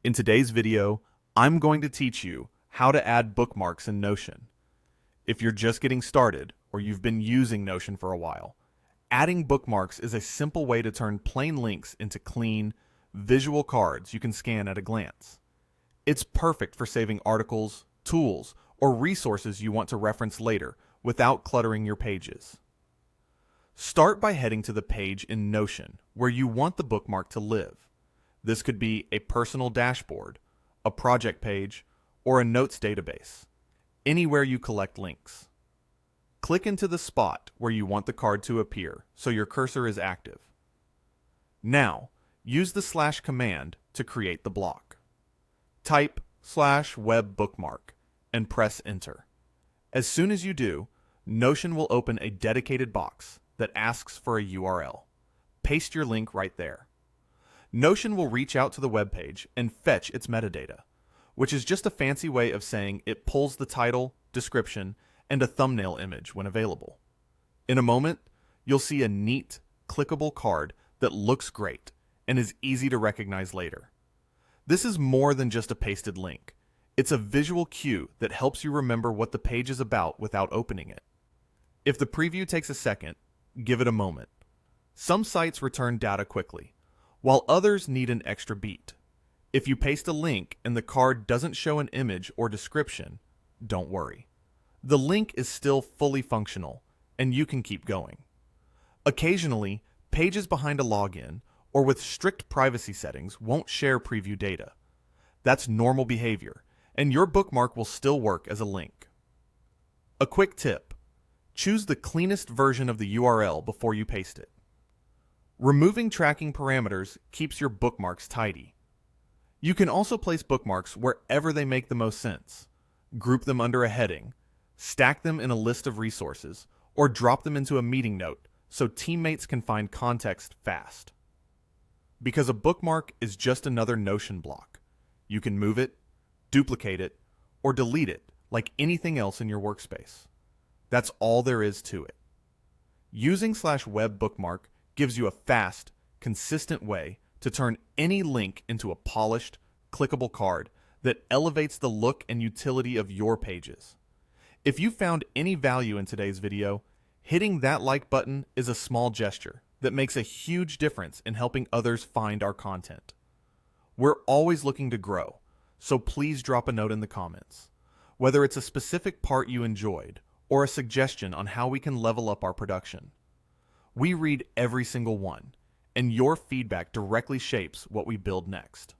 In today's video, I'm going to teach you how to add bookmarks in Notion. If you're just getting started or you've been using Notion for a while, adding bookmarks is a simple way to turn plain links into clean, visual cards you can scan at a glance. It's perfect for saving articles, tools, or resources you want to reference later without cluttering your pages. Start by heading to the page in Notion where you want the bookmark to live. This could be a personal dashboard, a project page, or a notes database, anywhere you collect links. Click into the spot where you want the card to appear so your cursor is active. Now, use the / command to create the block. Type /web bookmark and press enter. As soon as you do, Notion will open a dedicated box that asks for a URL. Paste your link right there. Notion will reach out to the web page and fetch its metadata, which is just a fancy way of saying it pulls the title, description, and a thumbnail image when available. In a moment, you'll see a neat, clickable card that looks great and is easy to recognize later. This is more than just a pasted link. It's a visual cue that helps you remember what the page is about without opening it. If the preview takes a second, give it a moment. Some sites return data quickly, while others need an extra beat. If you paste a link and the card doesn't show an image or description, don't worry. The link is still fully functional, and you can keep going. Occasionally, pages behind a login or with strict privacy settings won't share preview data. That's normal behavior, and your bookmark will still work as a link. A quick tip: choose the cleanest version of the URL before you paste it. Removing tracking parameters keeps your bookmarks tidy. You can also place bookmarks wherever they make the most sense. Group them under a heading, stack them in a list of resources, or drop them into a meeting note so teammates can find context fast. Because a bookmark is just another Notion block, you can move it, duplicate it, or delete it like anything else in your workspace. That's all there is to it. Using /web bookmark gives you a fast, consistent way to turn any link into a polished, clickable card that elevates the look and utility of your pages. If you found any value in today's video, hitting that like button is a small gesture that makes a huge difference in helping others find our content. We're always looking to grow, so please drop a note in the comments, whether it's a specific part you enjoyed or a suggestion on how we can level up our production. We read every single one, and your feedback directly shapes what we build next.